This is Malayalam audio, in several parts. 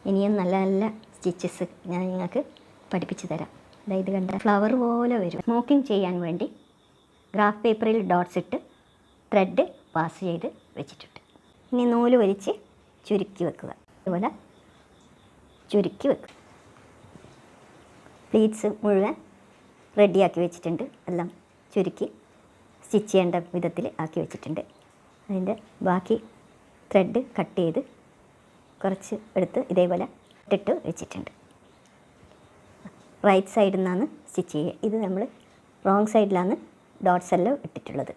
ഇനിയും നല്ല നല്ല സ്റ്റിച്ചസ് ഞാൻ നിങ്ങൾക്ക് പഠിപ്പിച്ച് തരാം. അതായത് കണ്ട ഫ്ലവർ പോലെ വരും. സ്മോക്കിംഗ് ചെയ്യാൻ വേണ്ടി ഗ്രാഫ് പേപ്പറിൽ ഡോട്ട്സ് ഇട്ട് ത്രെഡ് പാസ് ചെയ്ത് വെച്ചിട്ടുണ്ട്. ഇനി നൂല് വലിച്ച് ചുരുക്കി വെക്കുക. അതുപോലെ ചുരുക്കി വെക്കുക. പ്ലീറ്റ്സ് മുഴുവൻ റെഡിയാക്കി വെച്ചിട്ടുണ്ട്. എല്ലാം ചുരുക്കി സ്റ്റിച്ച് ചെയ്യേണ്ട വിധത്തിൽ ആക്കി വെച്ചിട്ടുണ്ട്. അതിൻ്റെ ബാക്കി ത്രെഡ് കട്ട് ചെയ്ത് കുറച്ച് എടുത്ത് ഇതേപോലെ ഇട്ടിട്ട് വെച്ചിട്ടുണ്ട്. റൈറ്റ് സൈഡിൽ നിന്നാണ് സ്റ്റിച്ച് ചെയ്യുക. ഇത് നമ്മൾ റോങ് സൈഡിലാണ് ഡോട്ട്സ് എല്ലാം ഇട്ടിട്ടുള്ളത്.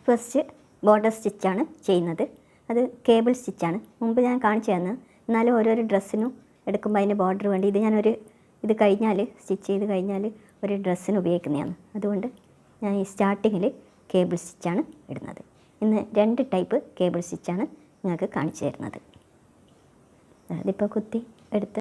ഫസ്റ്റ് ബോർഡർ സ്റ്റിച്ചാണ് ചെയ്യുന്നത്. അത് കേബിൾ സ്റ്റിച്ചാണ്. മുമ്പ് ഞാൻ കാണിച്ചു തന്നു. എന്നാലും ഓരോരോ ഡ്രസ്സിനും എടുക്കുമ്പോൾ അതിൻ്റെ ബോർഡർ വേണ്ടി ഇത് കഴിഞ്ഞാൽ സ്റ്റിച്ച് ചെയ്ത് കഴിഞ്ഞാൽ ഒരു ഡ്രസ്സിന് ഉപയോഗിക്കുന്നതാണ്. അതുകൊണ്ട് ഞാൻ ഈ സ്റ്റാർട്ടിങ്ങിൽ കേബിൾ സ്റ്റിച്ചാണ് ഇടുന്നത്. ഇന്ന് 2 ടൈപ്പ് കേബിൾ സ്റ്റിച്ചാണ് നിങ്ങൾക്ക് കാണിച്ചു തരുന്നത്. അതിപ്പോൾ കുത്തി എടുത്ത്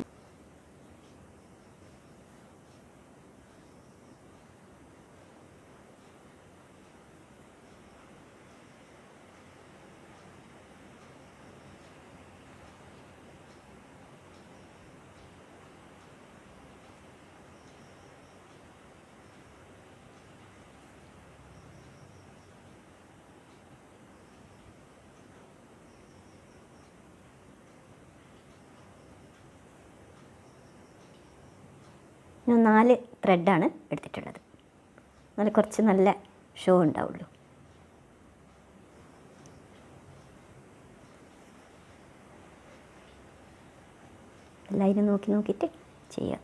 ഞാൻ 4 ത്രെഡാണ് എടുത്തിട്ടുള്ളത്. നല്ല കുറച്ച് നല്ല ഷോ ഉണ്ടാവുള്ളൂ. എല്ലാവരും നോക്കിയിട്ട് ചെയ്യാം.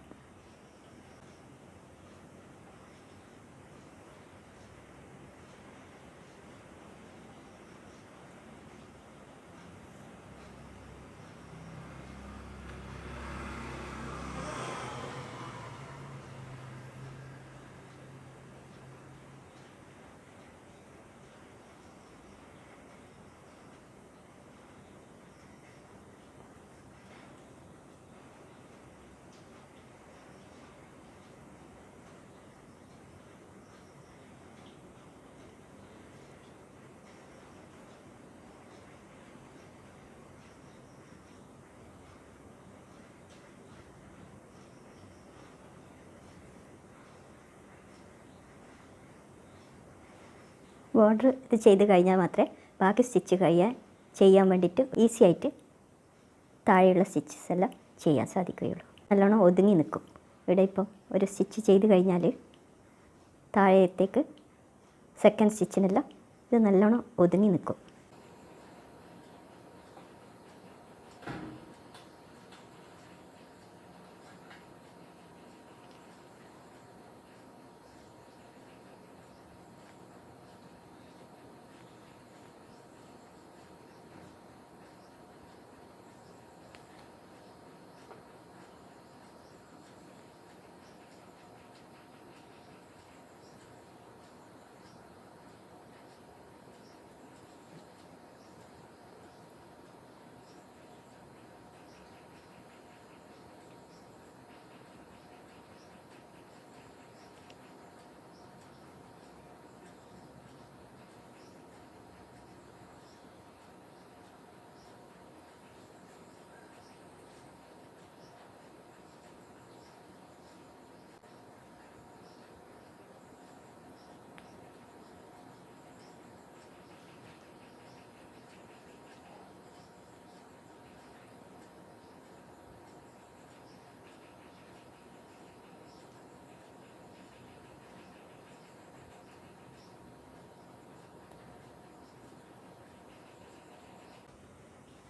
ബോർഡർ ഇത് ചെയ്ത് കഴിഞ്ഞാൽ മാത്രമേ ബാക്കി സ്റ്റിച്ച് ചെയ്യാൻ വേണ്ടിയിട്ട് ഈസി ആയിട്ട് താഴെയുള്ള സ്റ്റിച്ചസ് എല്ലാം ചെയ്യാൻ സാധിക്കുകയുള്ളൂ. നല്ലോണം ഒതുങ്ങി നിൽക്കും. ഇവിടെ ഇപ്പം ഒരു സ്റ്റിച്ച് ചെയ്ത് കഴിഞ്ഞാൽ താഴത്തേക്ക് സെക്കൻഡ് സ്റ്റിച്ചിനെല്ലാം ഇത് നല്ലോണം ഒതുങ്ങി നിൽക്കും.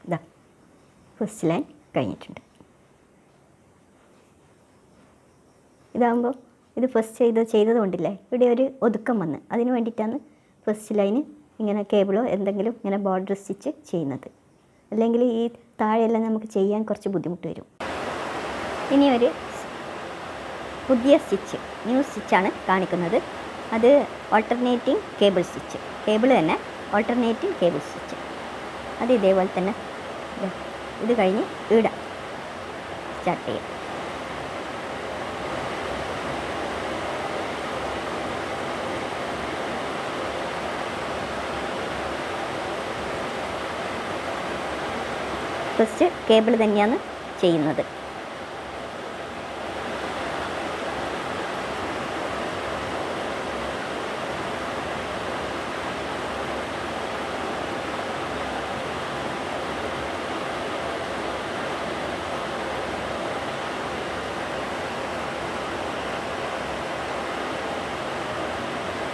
ഇതാ ഫസ്റ്റ് ലൈൻ കഴിഞ്ഞിട്ടുണ്ട്. ഇതാകുമ്പോൾ ഇത് ഫസ്റ്റ് ചെയ്തത് കൊണ്ടില്ലേ ഇവിടെ ഒരു ഒതുക്കം വന്ന് അതിന് വേണ്ടിയിട്ടാണ് ഫസ്റ്റ് ലൈന് ഇങ്ങനെ കേബിളോ എന്തെങ്കിലും ഇങ്ങനെ ബോർഡർ സ്റ്റിച്ച് ചെയ്യുന്നത്. അല്ലെങ്കിൽ ഈ താഴെയെല്ലാം നമുക്ക് ചെയ്യാൻ കുറച്ച് ബുദ്ധിമുട്ട് വരും. ഇനി ഒരു പുതിയ സ്റ്റിച്ച് ന്യൂ സ്റ്റിച്ചാണ് കാണിക്കുന്നത്. അത് ഓൾട്ടർനേറ്റിംഗ് കേബിൾ സ്റ്റിച്ച്. കേബിൾ തന്നെ ഓൾട്ടർനേറ്റിംഗ് കേബിൾ സ്റ്റിച്ച്. അത് ഇതേപോലെ തന്നെ ഇത് കഴിഞ്ഞ് ഇടാം സ്റ്റാർട്ട് ചെയ്യാം. ഫസ്റ്റ് കേബിൾ തന്നെയാണ് ചെയ്യുന്നത്.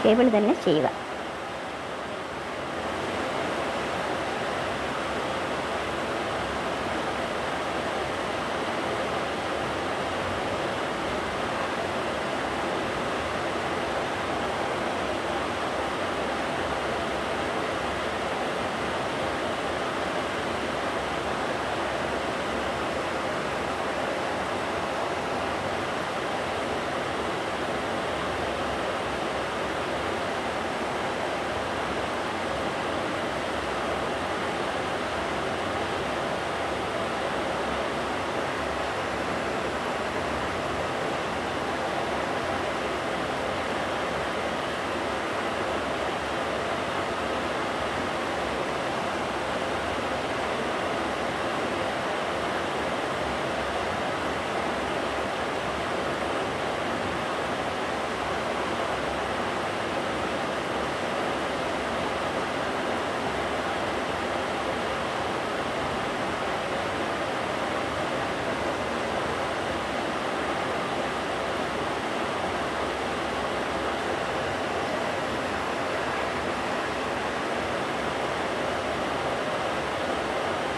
കേബിൾ തന്നെ ചെയ്യുക.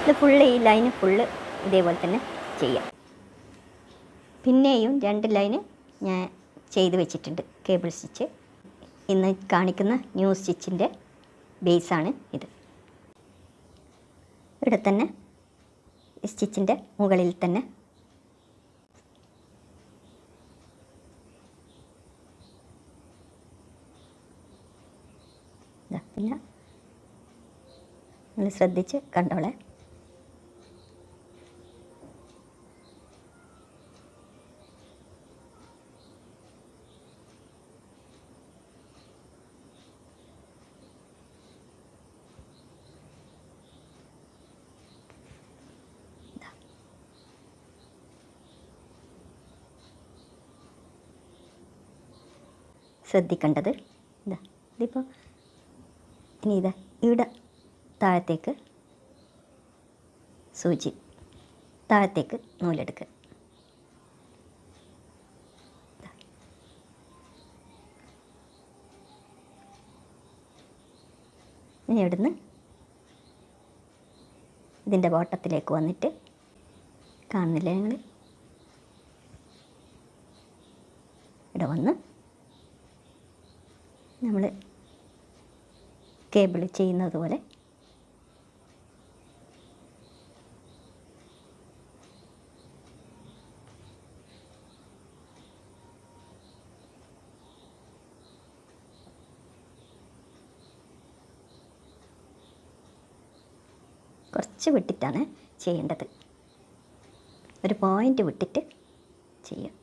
ഇത് ഫുള്ള് ഈ ലൈന് ഫുള്ള് ഇതേപോലെ തന്നെ ചെയ്യാം. പിന്നെയും 2 ലൈന് ഞാൻ ചെയ്ത് വെച്ചിട്ടുണ്ട് കേബിൾ സ്റ്റിച്ച്. ഇന്ന് കാണിക്കുന്ന ന്യൂ സ്റ്റിച്ചിൻ്റെ ബേസാണ് ഇത്. ഇവിടെ തന്നെ സ്റ്റിച്ചിൻ്റെ മുകളിൽ തന്നെ പിന്നെ നിങ്ങൾ ശ്രദ്ധിച്ച് കണ്ടോളെ. ശ്രദ്ധിക്കേണ്ടത് ഇതിപ്പോൾ ഇനി ഇവിടെ താഴത്തേക്ക് സൂചി താഴത്തേക്ക് നൂലെടുക്കുക. ഇനി ഇവിടുന്ന് ഇതിൻ്റെ ബോട്ടത്തിലേക്ക് വന്നിട്ട് കാണുന്നില്ലേ ഞങ്ങൾ ഇവിടെ വന്ന് നമ്മൾ കേബിൾ ചെയ്യുന്നത് പോലെ കുറച്ച് വിട്ടിട്ടാണ് ചെയ്യേണ്ടത്. ഒരു പോയിൻ്റ് വിട്ടിട്ട് ചെയ്യാം.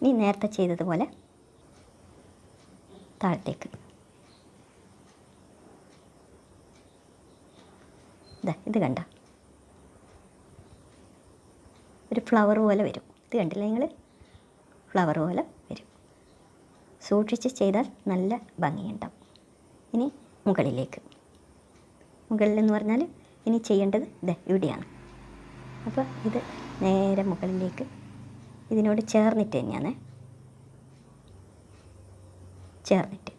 ഇനി നേരത്തെ ചെയ്തതുപോലെ താഴത്തേക്ക് ഇത് കണ്ട ഒരു ഫ്ലവർ പോലെ വരും. ഇത് കണ്ടില്ലേ നിങ്ങൾ? ഫ്ലവർ പോലെ വരും. സൂക്ഷിച്ച് ചെയ്താൽ നല്ല ഭംഗിയുണ്ടാവും. ഇനി മുകളിലേക്ക്, മുകളിലെന്ന് പറഞ്ഞാൽ ഇനി ചെയ്യേണ്ടത് ഇവിടെയാണ്. അപ്പോൾ ഇത് നേരെ മുകളിലേക്ക് ഇതിനോട് ചേർന്നിട്ട് തന്നെയാണ് ചേർന്നിട്ട്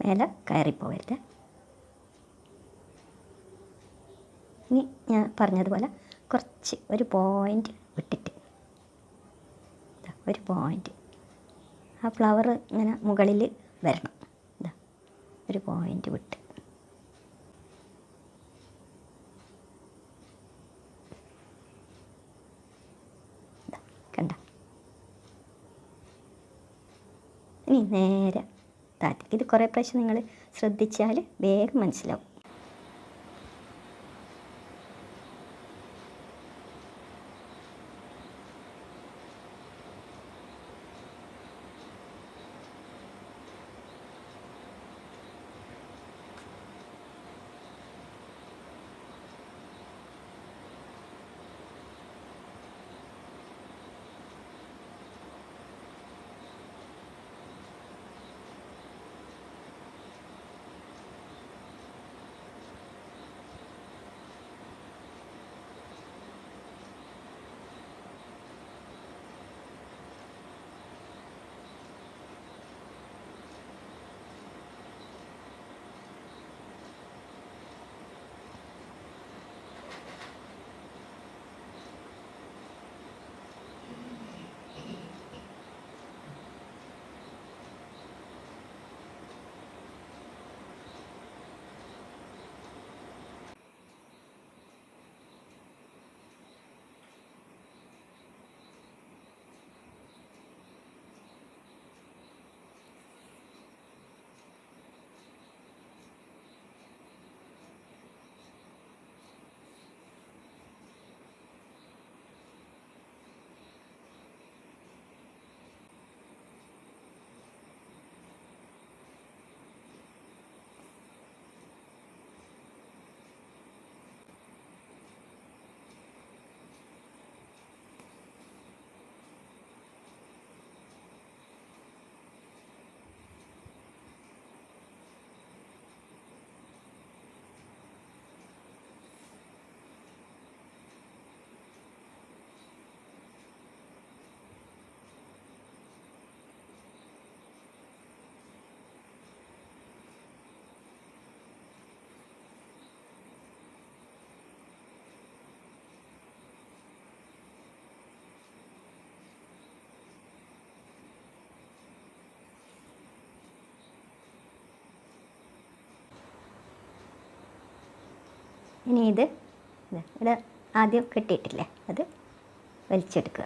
മേലെ കയറിപ്പോവരുത്. ഇനി ഞാൻ പറഞ്ഞതുപോലെ കുറച്ച് ഒരു പോയിൻ്റ് വിട്ടിട്ട് ഒരു പോയിൻ്റ് ആ ഫ്ലവർ ഇങ്ങനെ മുകളിൽ വരണം. ഒരു പോയിൻ്റ് വിട്ട് കണ്ട. ഇനി നേരെ താഴത്തേക്ക്. ഇത് കുറേ പ്രാവശ്യം നിങ്ങൾ ശ്രദ്ധിച്ചാൽ വേഗം മനസ്സിലാവും. ഇനി ഇത് ഇവിടെ ആദ്യം കെട്ടിയിട്ടില്ലേ അത് വലിച്ചെടുക്കുക.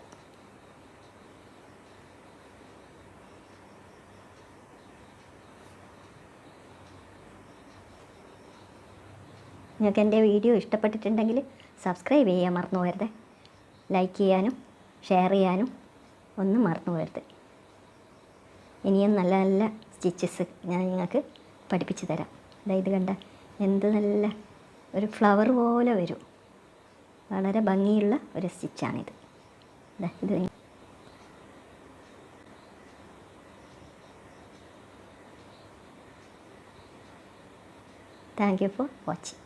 നിങ്ങൾക്ക് എൻ്റെ വീഡിയോ ഇഷ്ടപ്പെട്ടിട്ടുണ്ടെങ്കിൽ സബ്സ്ക്രൈബ് ചെയ്യാൻ മറന്നു പോകരുത്. ലൈക്ക് ചെയ്യാനും ഷെയർ ചെയ്യാനും ഒന്നും മറന്നു പോകരുത്. ഇനിയും നല്ല നല്ല സ്റ്റിച്ചസ് ഞാൻ നിങ്ങൾക്ക് പഠിപ്പിച്ച് തരാം. അതായത് കണ്ട എന്ത് നല്ല ഒരു ഫ്ലവർ പോലെ വരും. വളരെ ഭംഗിയുള്ള ഒരു സ്റ്റിച്ചാണിത്. ഇത് താങ്ക് യു ഫോർ വാച്ചിങ്.